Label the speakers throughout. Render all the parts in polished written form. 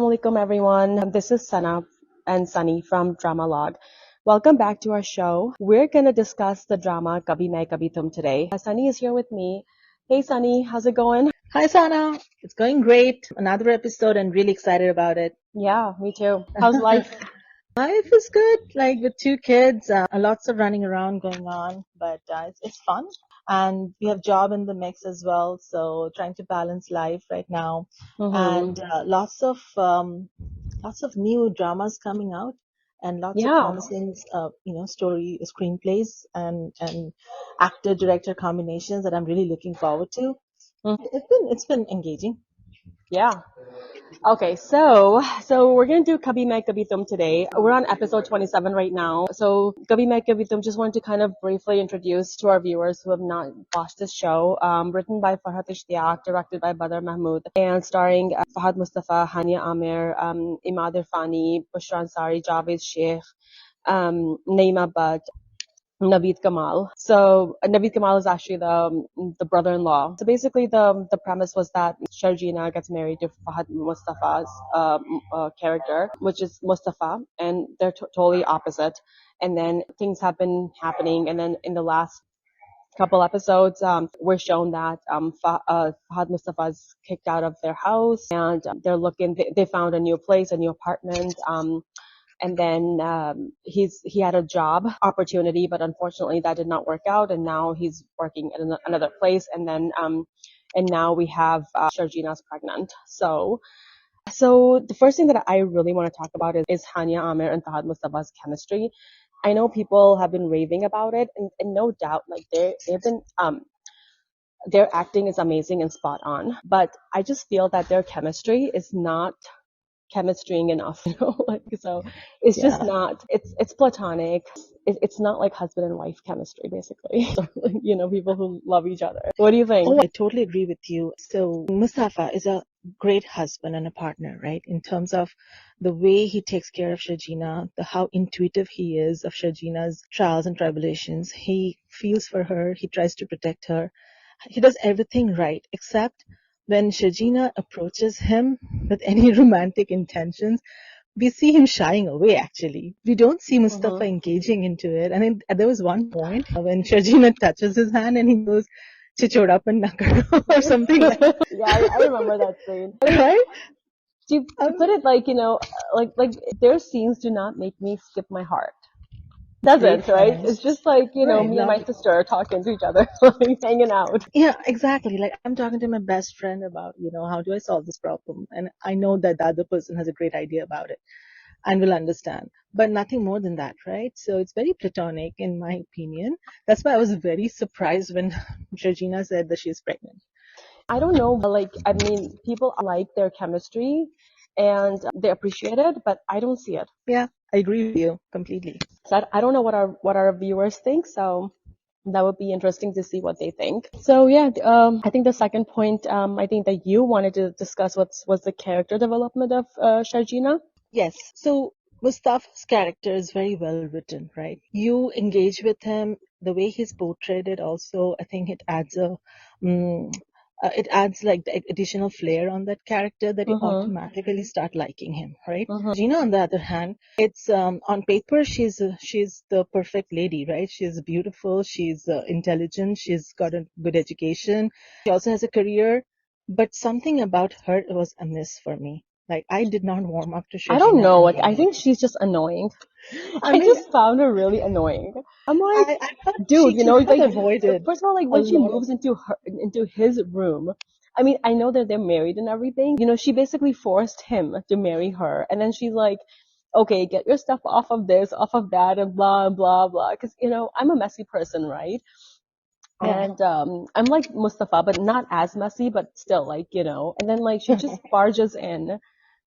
Speaker 1: Assalamualaikum everyone. This is Sana and Sunny from Drama Log. Welcome back to our show. We're gonna discuss the drama Kabhi Main Kabhi Tum today. Sunny is here with me. Hey Sunny, how's it going?
Speaker 2: Hi, Sana. It's going great. Another episode and really excited about it.
Speaker 1: Yeah, me too. How's life?
Speaker 2: Life is good, like with two kids, lots of running around going on, but it's fun. And we have job in the mix as well, so trying to balance life right now.
Speaker 1: Mm-hmm.
Speaker 2: And lots of new dramas coming out, and lots of
Speaker 1: Yeah,
Speaker 2: promising, story screenplays and actor director combinations that I'm really looking forward to.
Speaker 1: mm,
Speaker 2: It's been engaging.
Speaker 1: yeah. Okay, so we're gonna do Kabhi Main Kabhi Tum today. We're on episode 27 right now. So Kabhi Main Kabhi Tum, just want to kind of briefly introduce to our viewers who have not watched this show. Written by Farhat Ishtiyaq, directed by Badr Mahmood, and starring Fahad Mustafa, Hania Amir, Imad Irfani, Bushra Ansari, Javed Sheikh, Naima Butt, Naveed Kamal. So Naveed Kamal is actually the brother-in-law. So basically, the premise was that Sharjina gets married to Fahad Mustafa's character, which is Mustafa, and they're totally opposite. And then things have been happening, and then in the last couple episodes, we're shown that Fahad Mustafa is kicked out of their house, and they're looking. They found a new place, a new apartment. And then he had a job opportunity, but unfortunately that did not work out, and now he's working at another place. And now we have Sharjina's pregnant. So the first thing that I really want to talk about is Hania Amir and Fahad Mustafa's chemistry. I know people have been raving about it, and no doubt, like they've been their acting is amazing and spot on, but I just feel that their chemistry is not chemistrying enough, like, so it's just
Speaker 2: Yeah.
Speaker 1: not, it's platonic. It's not like husband and wife chemistry, basically. So, people who love each other. What do you think?
Speaker 2: Oh, I totally agree with you. So Mustafa is a great husband and a partner, right? In terms of the way he takes care of Shajina, how intuitive he is of Shajina's trials and tribulations. He feels for her. He tries to protect her. He does everything right, except when Shajina approaches him with any romantic intentions, we see him shying away actually. We don't see Mustafa
Speaker 1: Mm-hmm.
Speaker 2: engaging into it. And then there was one point when Shajina touches his hand and he goes, Chichoda Pannakar or something like that.
Speaker 1: Yeah, I remember that scene.
Speaker 2: Right?
Speaker 1: She
Speaker 2: Um,
Speaker 1: put it like, like their scenes do not make me skip my heart. Doesn't,
Speaker 2: great
Speaker 1: right?
Speaker 2: friends.
Speaker 1: It's just like,
Speaker 2: Right,
Speaker 1: me and my
Speaker 2: lovely.
Speaker 1: sister talking to each other, like hanging out.
Speaker 2: Yeah, exactly. Like I'm talking to my best friend about, how do I solve this problem? And I know that the other person has a great idea about it and will understand. But nothing more than that, right? So it's very platonic in my opinion. That's why I was very surprised when Georgina said that she's pregnant.
Speaker 1: I don't know, but like, I mean, people like their chemistry and they appreciate it, but I don't see it.
Speaker 2: Yeah, I agree with you completely.
Speaker 1: So I don't know what our viewers think, so that would be interesting to see what they think. So yeah, I think the second point, I think that you wanted to discuss was the character development of Sharjina.
Speaker 2: Yes. So Mustafa's character is very well written, right? You engage with him, the way he's portrayed it also, I think mm, it adds like the additional flair on that character that you
Speaker 1: Mm-hmm.
Speaker 2: automatically start liking him, right?
Speaker 1: Mm-hmm.
Speaker 2: Gina, on the other hand, it's on paper she's the perfect lady, right? She's beautiful, she's intelligent, she's got a good education, she also has a career, but something about her was amiss for me. Like I did not warm up to
Speaker 1: I don't
Speaker 2: Shajina
Speaker 1: know.
Speaker 2: in
Speaker 1: Like, I
Speaker 2: any
Speaker 1: think
Speaker 2: way.
Speaker 1: she's just annoying.
Speaker 2: I
Speaker 1: I
Speaker 2: mean,
Speaker 1: just found her really annoying. I'm like,
Speaker 2: I thought she
Speaker 1: dude,
Speaker 2: could have
Speaker 1: like,
Speaker 2: avoided
Speaker 1: first of all, like
Speaker 2: a
Speaker 1: when she
Speaker 2: lot of.
Speaker 1: moves into his room, I mean, I know that they're married and everything. She basically forced him to marry her, and then she's like, okay, get your stuff off of this, off of that, and blah blah blah. Because I'm a messy person, right?
Speaker 2: Oh.
Speaker 1: And I'm like Mustafa, but not as messy, but still, like, and then like she just barges in,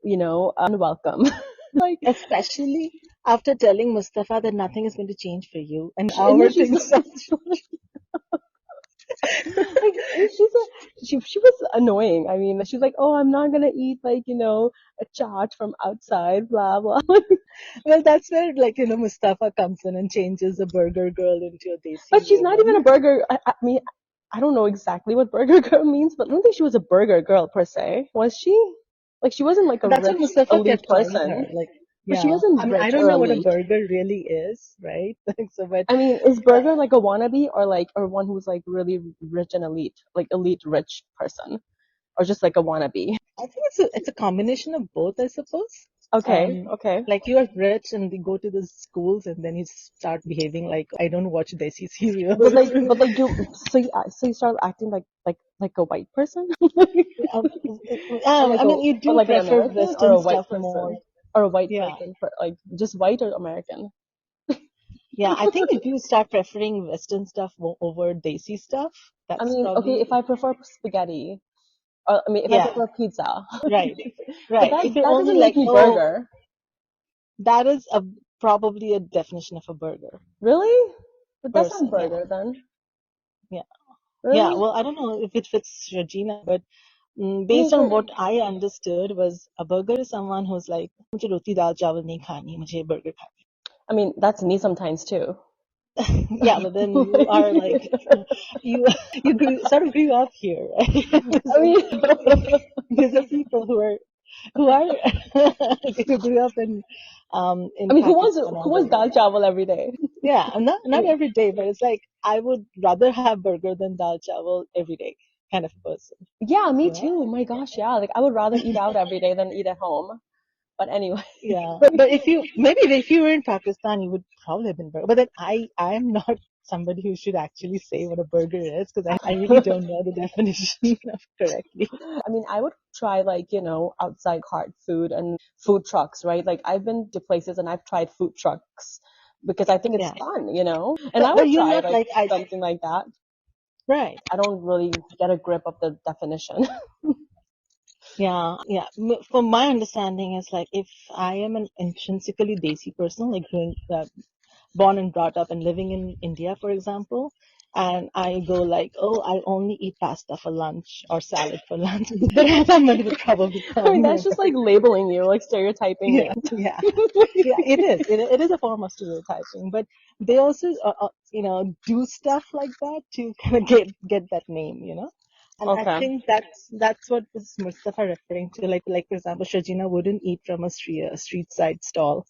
Speaker 1: unwelcome. Like,
Speaker 2: Especially after telling Mustafa that nothing is going to change for you, and
Speaker 1: and then
Speaker 2: our
Speaker 1: she's
Speaker 2: things are.
Speaker 1: like, she was annoying. I mean, she's like, oh, I'm not gonna eat, like, a chaat from outside, blah blah.
Speaker 2: Well, that's where Mustafa comes in and changes a burger girl into a
Speaker 1: But
Speaker 2: desi
Speaker 1: she's not even
Speaker 2: woman.
Speaker 1: a burger. I mean, I don't know exactly what burger girl means, but I don't think she was a burger girl per se. Was she? Like she wasn't like a
Speaker 2: That's what
Speaker 1: rich
Speaker 2: Mustafa
Speaker 1: elite
Speaker 2: kept calling her.
Speaker 1: person,
Speaker 2: Like,
Speaker 1: but she
Speaker 2: yeah. I
Speaker 1: wasn't
Speaker 2: mean, I
Speaker 1: rich
Speaker 2: don't
Speaker 1: or
Speaker 2: know what a
Speaker 1: elite.
Speaker 2: burger really is, right? Like, so, but
Speaker 1: I mean, is burger like a wannabe or like or one who's like really rich and elite, like elite rich person, or just like a wannabe?
Speaker 2: I think it's a combination of both, I suppose.
Speaker 1: Okay,
Speaker 2: Um,
Speaker 1: okay.
Speaker 2: like you are rich and you go to the schools and then you start behaving like I don't watch Desi serials.
Speaker 1: But like so you start acting like a white person,
Speaker 2: Um,
Speaker 1: or like
Speaker 2: I
Speaker 1: a
Speaker 2: mean, you
Speaker 1: or
Speaker 2: do
Speaker 1: like an
Speaker 2: prefer
Speaker 1: American or
Speaker 2: Western
Speaker 1: a white
Speaker 2: stuff more.
Speaker 1: person or a white
Speaker 2: Yeah.
Speaker 1: person for like just white or American.
Speaker 2: Yeah, I think if you start preferring Western stuff over Desi stuff,
Speaker 1: I
Speaker 2: that's
Speaker 1: mean, okay, if
Speaker 2: probably,
Speaker 1: I prefer spaghetti, or I mean, if I
Speaker 2: yeah,
Speaker 1: prefer pizza,
Speaker 2: right,
Speaker 1: but
Speaker 2: right. If you're
Speaker 1: that
Speaker 2: only
Speaker 1: doesn't make
Speaker 2: like,
Speaker 1: me
Speaker 2: oh,
Speaker 1: burger.
Speaker 2: that is probably a definition of a burger,
Speaker 1: Really? But that's not
Speaker 2: person. Yeah,
Speaker 1: burger then.
Speaker 2: yeah, yeah.
Speaker 1: Really?
Speaker 2: Well, I don't know if it fits Regina, but
Speaker 1: I mean,
Speaker 2: based on
Speaker 1: for
Speaker 2: what I understood was a burger is someone who's like, मुझे रोटी दाल चावल नहीं खानी, मुझे burger
Speaker 1: I mean, that's me sometimes too.
Speaker 2: yeah, but then you are like you sort of grew up here, right?
Speaker 1: I mean,
Speaker 2: These are people who are who grew up
Speaker 1: I
Speaker 2: in
Speaker 1: mean,
Speaker 2: Pakistan
Speaker 1: who
Speaker 2: all the
Speaker 1: wants dal
Speaker 2: way.
Speaker 1: chawal every day?
Speaker 2: Yeah, and
Speaker 1: I
Speaker 2: not
Speaker 1: mean,
Speaker 2: every day, but it's like I would rather have burger than dal chawal every day kind of person,
Speaker 1: yeah, me
Speaker 2: you know?
Speaker 1: too. My gosh, yeah. Like I would rather eat out every day than eat at home. But anyway,
Speaker 2: Yeah, but if you were in Pakistan, you would probably have been burger. But then I am not somebody who should actually say what a burger is because I really don't know the definition of correctly.
Speaker 1: I mean, I would try like, outside cart food and food trucks, right? Like I've been to places and I've tried food trucks because I think it's
Speaker 2: Yeah,
Speaker 1: fun. And I
Speaker 2: but
Speaker 1: would
Speaker 2: you're
Speaker 1: try
Speaker 2: not
Speaker 1: like
Speaker 2: like I
Speaker 1: something like that.
Speaker 2: right.
Speaker 1: I don't really get a grip of the definition.
Speaker 2: Yeah, yeah. From my understanding, is like if I am an intrinsically Desi person, like born and brought up and living in India, for example, and I go like, oh, I only eat pasta for lunch or salad for lunch, then somebody would probably
Speaker 1: I mean,
Speaker 2: come,
Speaker 1: that's just like labeling you, like stereotyping
Speaker 2: yeah,
Speaker 1: you.
Speaker 2: yeah, yeah. It is. It is a form of stereotyping, but they also, do stuff like that to kind of get that name. And I
Speaker 1: Okay.
Speaker 2: think that's what was Mustafa referring to. Like for example, Shajina wouldn't eat from a street side stall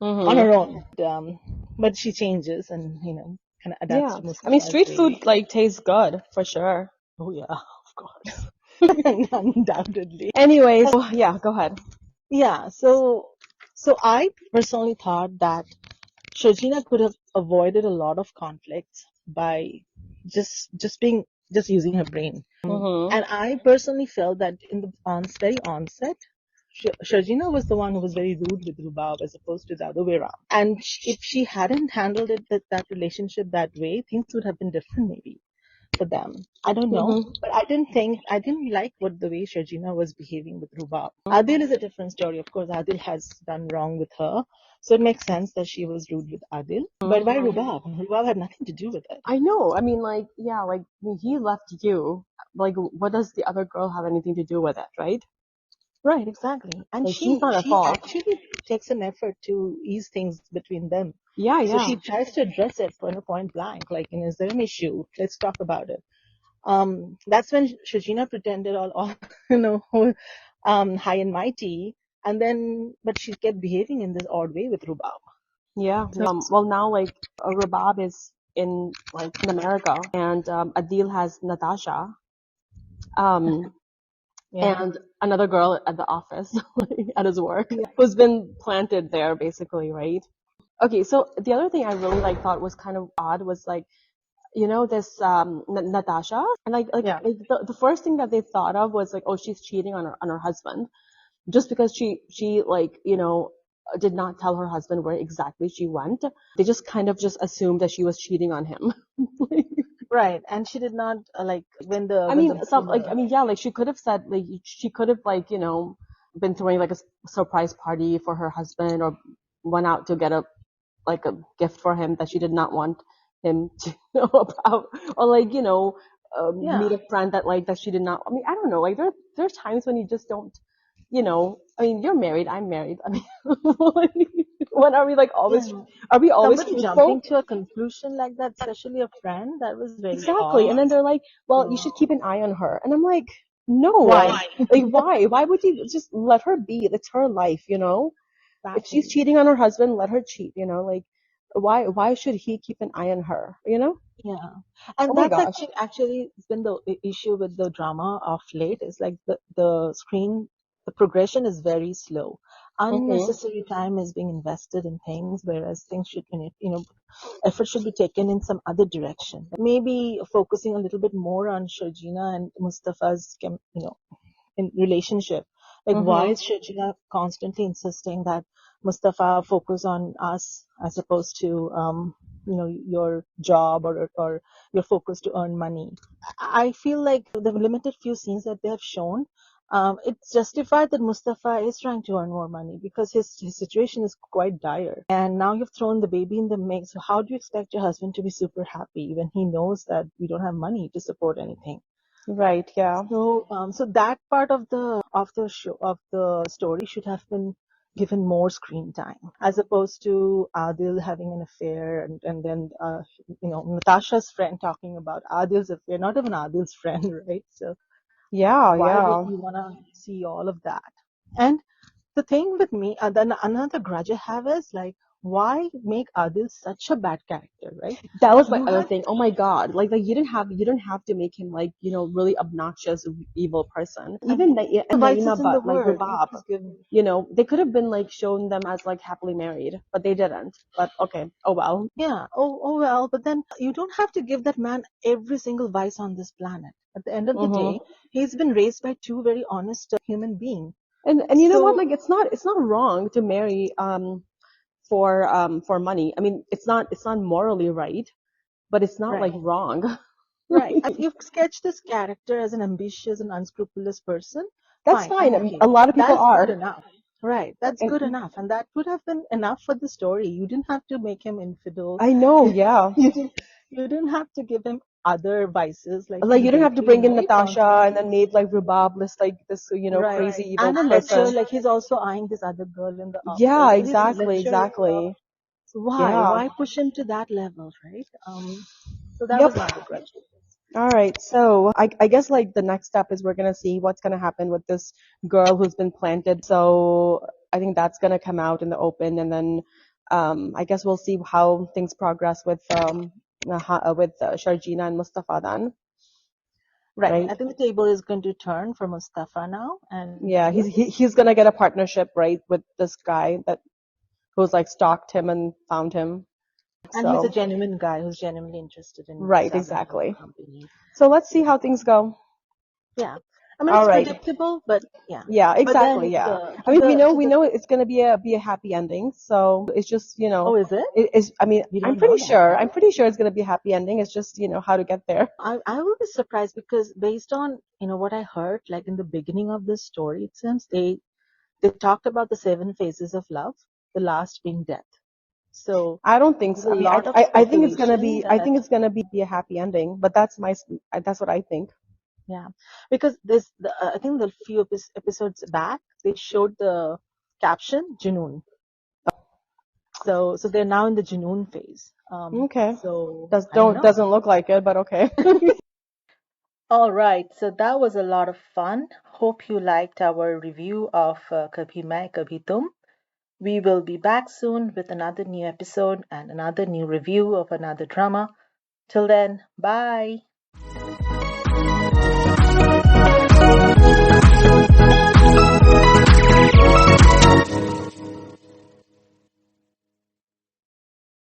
Speaker 2: on her
Speaker 1: Mm-hmm.
Speaker 2: own. But she changes and kind of adapts
Speaker 1: Yeah.
Speaker 2: to
Speaker 1: I mean,
Speaker 2: Mustafa's
Speaker 1: street
Speaker 2: way.
Speaker 1: food like tastes good for sure.
Speaker 2: Oh yeah, of course, undoubtedly.
Speaker 1: Anyways, yeah, go ahead.
Speaker 2: Yeah. So I personally thought that Shajina could have avoided a lot of conflicts by just using her brain.
Speaker 1: Mm-hmm.
Speaker 2: And I personally felt that in the very onset, Shajina was the one who was very rude with Rubab as opposed to the other way around. And if she hadn't handled that relationship that way, things would have been different maybe for them. I don't know.
Speaker 1: Mm-hmm.
Speaker 2: But I didn't like the way Shajina was behaving with Rubab. Adil is a different story. Of course, Adil has done wrong with her. So it makes sense that she was rude with Adil. But why Rubab? Rubab had nothing to do with it.
Speaker 1: I know. I mean, like, yeah, like when he left you. Like, what does the other girl have anything to do with it, right?
Speaker 2: Right, exactly. And
Speaker 1: Like, she's
Speaker 2: she
Speaker 1: not at
Speaker 2: she
Speaker 1: fault.
Speaker 2: actually takes an effort to ease things between them.
Speaker 1: Yeah,
Speaker 2: So
Speaker 1: yeah,
Speaker 2: she tries to address it point blank, like, is there an issue? Let's talk about it. That's when Shajina pretended all high and mighty, and then but she kept behaving in this odd way with Rubab.
Speaker 1: yeah.
Speaker 2: So
Speaker 1: Well, now like Rabab is in America, and Adil has Natasha, um,
Speaker 2: yeah,
Speaker 1: and another girl at the office, at his work,
Speaker 2: yeah,
Speaker 1: who's been planted there basically, right? Okay, so the other thing I really like thought was kind of odd was like this Natasha and
Speaker 2: yeah,
Speaker 1: like the first thing that they thought of was like, oh, she's cheating on her husband just because she like did not tell her husband where exactly she went. They just kind of just assumed that she was cheating on him.
Speaker 2: right. And she did not like when
Speaker 1: I
Speaker 2: the
Speaker 1: mean, I mean, yeah, like she could have said, like, she could have, like, been throwing like a surprise party for her husband or went out to get a gift for him that she did not want him to know about, or like, meet
Speaker 2: yeah.
Speaker 1: a friend that she did not. I mean, I don't know. Like there's times when you just don't, I mean, you're married, I'm married. I mean, when are we like always?
Speaker 2: Yeah.
Speaker 1: Are we always
Speaker 2: Somebody jumping
Speaker 1: truthful?
Speaker 2: to a conclusion like that, especially a friend, that was very
Speaker 1: Exactly.
Speaker 2: odd.
Speaker 1: And then they're like, well, you
Speaker 2: So
Speaker 1: should keep an eye on her. And I'm like, No,
Speaker 2: Why?
Speaker 1: like why? Why would you just let her be? It's her life, you know? If she's
Speaker 2: Exactly.
Speaker 1: cheating on her husband, let her cheat, you know? Like why should he keep an eye on her, you know?
Speaker 2: Yeah.
Speaker 1: Oh
Speaker 2: And
Speaker 1: my
Speaker 2: that's
Speaker 1: gosh.
Speaker 2: actually been the issue with the drama of late is like the progression is very slow.
Speaker 1: Mhm.
Speaker 2: Unnecessary time is being invested in things, whereas things should, effort should be taken in some other direction. Maybe focusing a little bit more on Shajina and Mustafa's, in relationship. Like, why
Speaker 1: Mhm.
Speaker 2: is Shajina constantly insisting that Mustafa focus on us as opposed to, your job or your focus to earn money? I feel like the limited few scenes that they have shown, it's justified that Mustafa is trying to earn more money because his situation is quite dire. And now you've thrown the baby in the mix. So how do you expect your husband to be super happy when he knows that we don't have money to support anything?
Speaker 1: Right, yeah.
Speaker 2: So that part of the story should have been given more screen time, as opposed to Adil having an affair, and then Natasha's friend talking about Adil's affair, not even Adil's friend, right? So
Speaker 1: Yeah,
Speaker 2: why would
Speaker 1: yeah.
Speaker 2: you want to see all of that? And the thing with me, then another grudge I have is like, why make Adil such a bad character, right?
Speaker 1: That was my
Speaker 2: You
Speaker 1: other
Speaker 2: had
Speaker 1: thing. Oh my God. Like you didn't have to make him like, you know, really obnoxious evil person. Even and Naima
Speaker 2: vices in the
Speaker 1: but like
Speaker 2: world. You
Speaker 1: Rubab,
Speaker 2: just give
Speaker 1: you know, they could have been like shown them as like happily married, but they didn't. But okay. Oh well.
Speaker 2: Yeah. Oh well, but then you don't have to give that man every single vice on this planet. At the end of the day,
Speaker 1: Mhm.
Speaker 2: he's been raised by two very honest human beings.
Speaker 1: And you know what?
Speaker 2: So,
Speaker 1: Like it's not wrong to marry for money. I mean, it's not morally right, but it's not like
Speaker 2: right,
Speaker 1: wrong.
Speaker 2: right. If you've sketched this character as an ambitious and unscrupulous person,
Speaker 1: That's
Speaker 2: fine, I'm
Speaker 1: fine. I mean,
Speaker 2: okay.
Speaker 1: a lot of
Speaker 2: That
Speaker 1: people
Speaker 2: is good
Speaker 1: are.
Speaker 2: enough. Right, that's good
Speaker 1: And
Speaker 2: enough, and that would have been enough for the story. You didn't have to make him infidel.
Speaker 1: I know,
Speaker 2: You,
Speaker 1: yeah.
Speaker 2: you didn't. You didn't have to give him other vices like
Speaker 1: Like
Speaker 2: his
Speaker 1: you don't have to
Speaker 2: baking,
Speaker 1: bring in
Speaker 2: right?
Speaker 1: Natasha and then made like Rubab this like this
Speaker 2: Right.
Speaker 1: crazy evil
Speaker 2: And a lecture,
Speaker 1: person.
Speaker 2: like he's also eyeing this other girl in the
Speaker 1: Yeah,
Speaker 2: office. So he's a
Speaker 1: exactly,
Speaker 2: lecturer as well.
Speaker 1: exactly.
Speaker 2: So why?
Speaker 1: Yeah.
Speaker 2: Why push him to that level, right? So that was
Speaker 1: Yep.
Speaker 2: my other grudge.
Speaker 1: All right. So I guess like the next step is we're gonna see what's gonna happen with this girl who's been planted. So I think that's gonna come out in the open, and then I guess we'll see how things progress with Sharjina and Mustafa then,
Speaker 2: Right.
Speaker 1: right?
Speaker 2: I think the table is going to turn for Mustafa now, and
Speaker 1: Yeah,
Speaker 2: yes,
Speaker 1: he's gonna get a partnership, right, with this guy that who's like stalked him and found him.
Speaker 2: and he's a
Speaker 1: So,
Speaker 2: genuine guy who's genuinely interested in
Speaker 1: right,
Speaker 2: starting his own
Speaker 1: exactly.
Speaker 2: company.
Speaker 1: So let's see
Speaker 2: Yeah.
Speaker 1: how things go.
Speaker 2: Yeah. I mean,
Speaker 1: All
Speaker 2: it's
Speaker 1: right.
Speaker 2: predictable, but yeah.
Speaker 1: Yeah,
Speaker 2: But
Speaker 1: exactly.
Speaker 2: then
Speaker 1: Yeah.
Speaker 2: the
Speaker 1: I
Speaker 2: to
Speaker 1: mean, we
Speaker 2: the
Speaker 1: know
Speaker 2: to
Speaker 1: we
Speaker 2: the
Speaker 1: know it's gonna be a happy ending. So it's just
Speaker 2: oh, is it?
Speaker 1: it is. I mean,
Speaker 2: We
Speaker 1: I'm
Speaker 2: don't
Speaker 1: pretty
Speaker 2: know that.
Speaker 1: sure. I'm pretty sure it's gonna be a happy ending. It's just how to get there.
Speaker 2: I will be surprised because based on what I heard, like in the beginning of this story, it seems they talked about the seven phases of love, the last being death. So
Speaker 1: I don't think
Speaker 2: there's
Speaker 1: so.
Speaker 2: a
Speaker 1: I mean,
Speaker 2: lot of
Speaker 1: I think it's gonna
Speaker 2: speculation
Speaker 1: be. I
Speaker 2: that
Speaker 1: think it's gonna be a happy ending. But that's what I think.
Speaker 2: yeah, because I think the few episodes back they showed the caption Junoon. So they're now in the Junoon phase.
Speaker 1: Okay.
Speaker 2: So
Speaker 1: Does
Speaker 2: I don't
Speaker 1: don't
Speaker 2: know.
Speaker 1: doesn't look like it, but okay.
Speaker 2: All right, so that was a lot of fun. Hope you liked our review of Kabhi Main Kabhi Tum. We will be back soon with another new episode and another new review of another drama. Till then, bye.